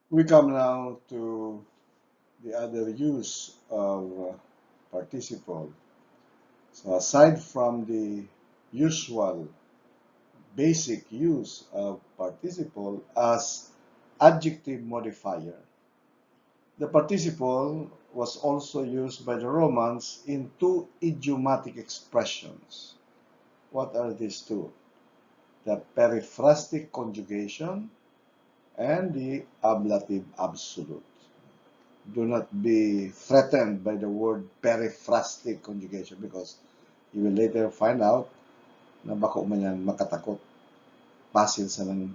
We come now to the other use of participle. So aside from the usual basic use of participle as adjective modifier, the participle was also used by the Romans in two idiomatic expressions. What are these two? The periphrastic conjugation and the ablative absolute. Do not be threatened by the word periphrastic conjugation because you will later find out na bako man yan makatakot. Pasil sa ng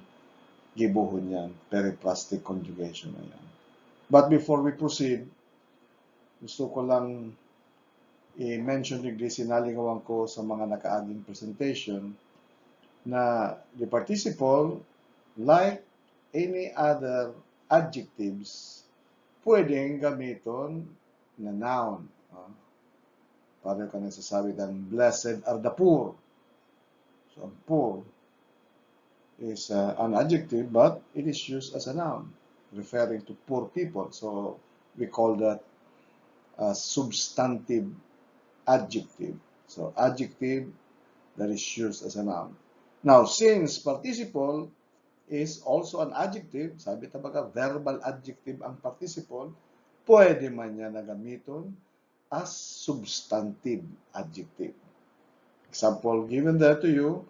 gibuhon yan, periphrastic conjugation na yan. But before we proceed, gusto ko lang i-mention yung sinaligawan ko sa mga nakaaging presentation na the participle, like any other adjectives, pwedeng gamiton na noun. Paano ka nagsasabi ng blessed are the poor. So, poor is an adjective, but it is used as a noun, referring to poor people. So, we call that a substantive adjective. So, adjective that is used as a noun. Now, since participle is also an adjective, sabi tabaga, verbal adjective ang participle, pwede man niya nagamiton as substantive adjective. Example given there to you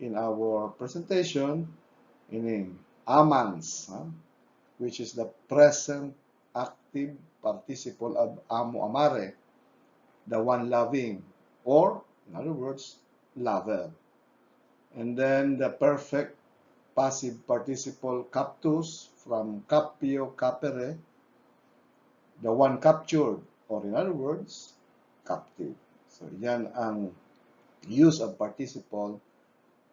in our presentation, in amans, which is the present active participle of amo amare, the one loving, or in other words, lover. And then the perfect passive participle captus from capio capere, the one captured, or in other words, captive. So yan ang use of participle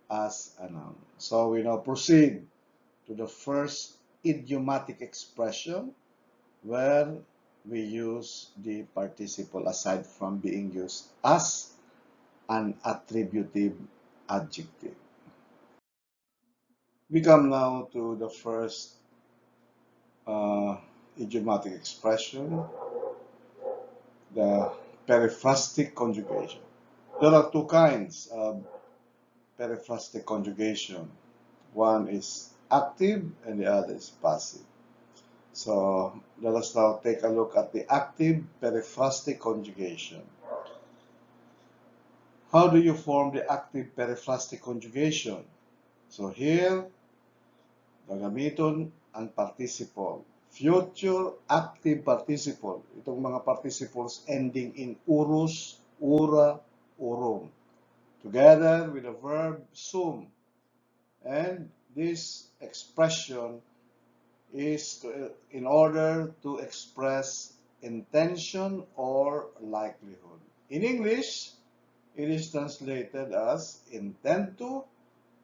as a noun. So we now proceed to the first idiomatic expression where we use the participle aside from being used as an attributive adjective. We come now to the first idiomatic expression, the periphrastic conjugation. There are two kinds of periphrastic conjugation. One is active and the other is passive. So let us now take a look at the active periphrastic conjugation. How do you form the active periphrastic conjugation? So here, gagamiton ang participle. Future active participle. Itong mga participles ending in urus, ura, urum. Together with the verb sum. And this expression is in order to express intention or likelihood. In English, it is translated as intend to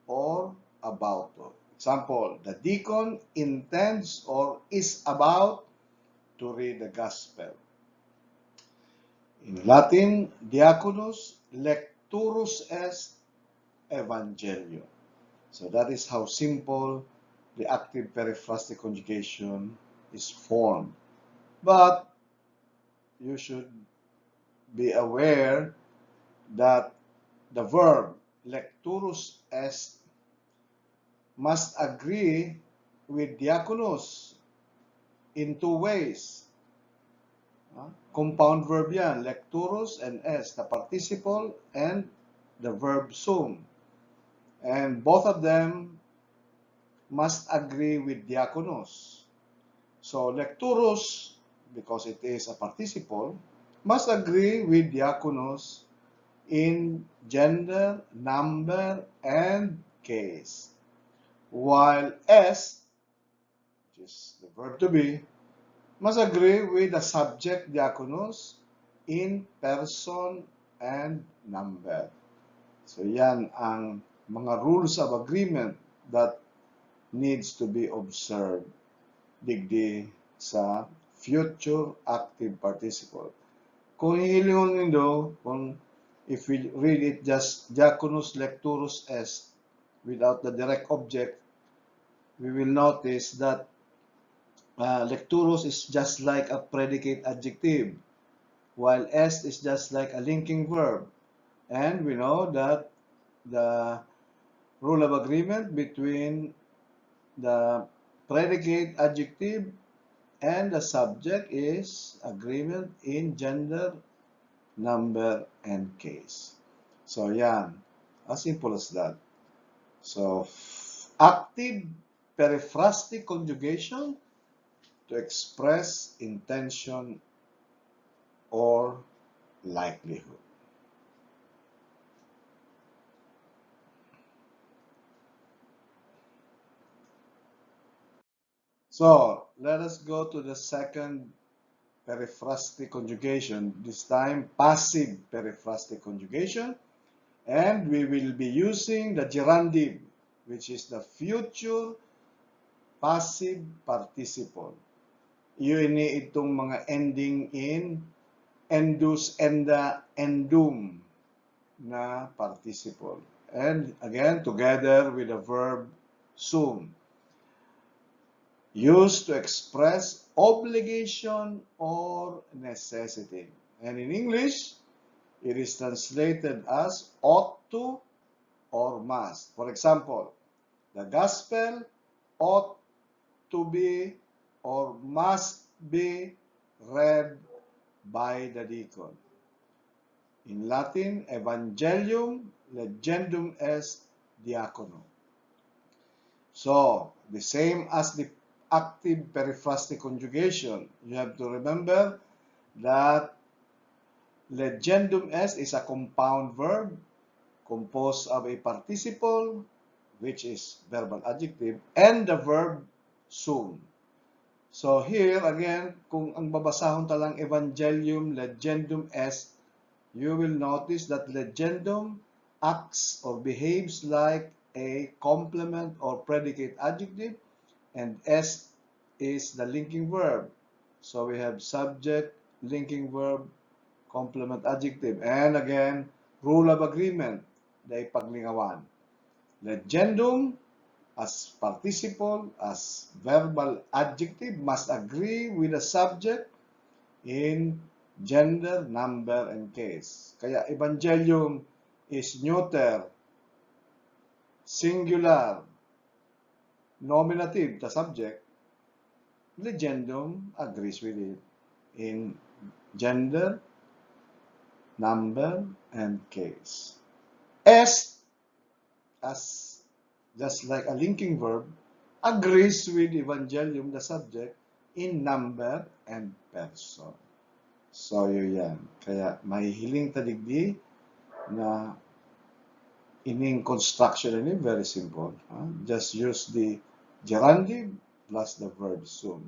or about to. Example, the deacon intends or is about to read the gospel. In Latin, diaconus lecturus est evangelium. So that is how simple the active periphrastic conjugation is formed. But you should be aware that the verb lecturus est must agree with diaconus in two ways. Compound verb yan, lecturus and est, the participle and the verb sum. And both of them must agree with diaconus. So lecturus, because it is a participle, must agree with diaconus in gender, number, and case. While est, which is the verb to be, must agree with the subject diaconus in person and number. So yan ang mga rules of agreement that needs to be observed digdi sa future active participle. Kung hihilingon nindo, if we read it just diaconus lecturus est without the direct object, we will notice that lecturus is just like a predicate adjective, while est is just like a linking verb. And we know that the rule of agreement between the predicate adjective and the subject is agreement in gender, number, and case. So yan, as simple as that. So active periphrastic conjugation to express intention or likelihood. So let us go to the second periphrastic conjugation, this time passive periphrastic conjugation, and we will be using the gerundive, which is the future passive participle. Yun itong mga ending in endus, enda, endum na participle. And again, together with the verb sum, used to express obligation or necessity. And in English, it is translated as ought to or must. For example, the gospel ought to be or must be read by the deacon. In Latin, evangelium legendum est diacono. So, the same as the active periphrastic conjugation, you have to remember that legendum est is a compound verb composed of a participle, which is verbal adjective, and the verb sum. So here, again, kung ang babasahon talang evangelium legendum est, you will notice that legendum acts or behaves like a complement or predicate adjective, and est is the linking verb. So we have subject, linking verb, complement adjective. And again, rule of agreement, the ipaglingawan. Legendum as participle, as verbal adjective, must agree with the subject in gender, number, and case. Kaya evangelium is neuter, singular, nominative, the subject. Legendum agrees with it in gender, number, and case. Est, as just like a linking verb, agrees with evangelium, the subject, in number and person. So, yun yan. Kaya, mahihiling tadigdi na ining construction ini very simple. Just use the gerundive plus the verb sum.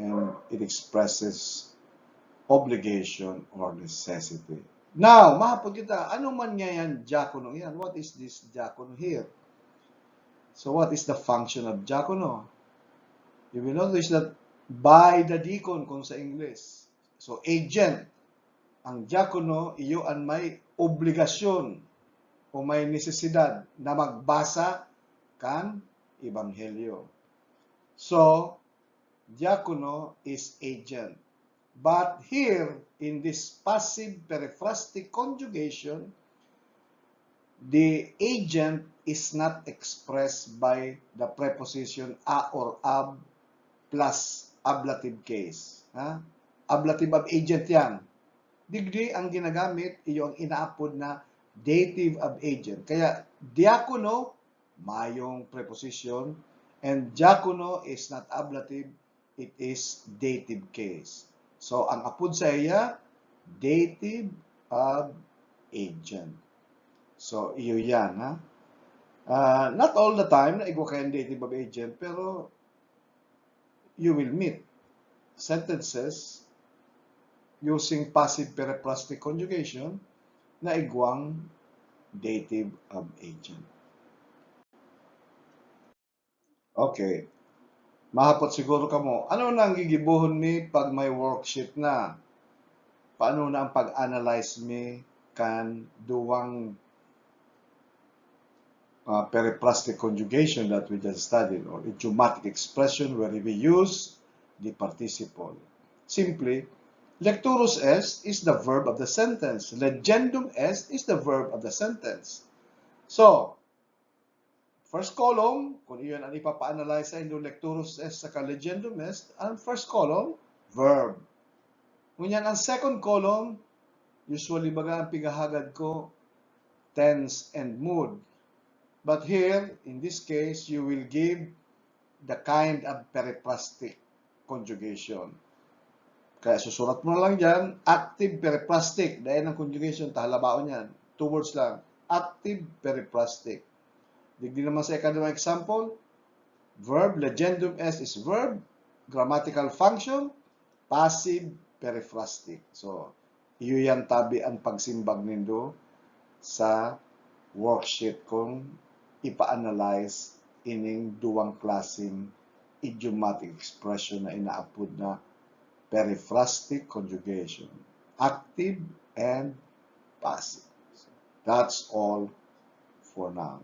And it expresses obligation or necessity. Now, mahapon kita, ano man nga yan, diakono yan? What is this diakono here? So, what is the function of diakono? You will notice that by the deacon kung sa English. So, agent. Ang diakono, iyo ang may obligasyon o may necesidad na magbasa kan ebanghelyo. So, diakono is agent. But here, in this passive periphrastic conjugation, the agent is not expressed by the preposition a or ab plus ablative case. Ablative of agent yan. Digdi ang ginagamit, iyo ang inaapod na dative of agent. Kaya, diakono, mayong preposition, and diakono is not ablative, it is dative case. So, ang apod sa iya, dative of agent. So, iyo yan, ha? Not all the time na igwa kayo dative of agent, pero you will meet sentences using passive periphrastic conjugation na igwang dative of agent. Okay. Mahapot siguro kamo, ano na ang gigibuhon mi pag may worksheet na? Paano na ang pag-analyze mi kan duwang periphrastic conjugation that we just studied, or idiomatic expression where we use the participle. Simply, lecturus est is the verb of the sentence. Legendum est is the verb of the sentence. So, first column, kung iyon ang ipapa-analyze sa inyong lecturus est sa legendum est, ang first column, verb. Ngunyan ang second column, usually baga ang pigahagad ko, tense and mood. But here, in this case, you will give the kind of periplastic conjugation. Kaya susulat mo na lang dyan, active periplastic. Dahil ang conjugation, tahalabaon yan. 2 words lang. Active periplastic. Digdi naman sa ikadawang example, verb, legendum est is verb, grammatical function, passive periphrastic. So, iyo yan tabi ang pagsimbag nindo sa worksheet kung ipa-analyze ining duwang klaseng idiomatic expression na inaapod na periphrastic conjugation, active and passive. That's all for now.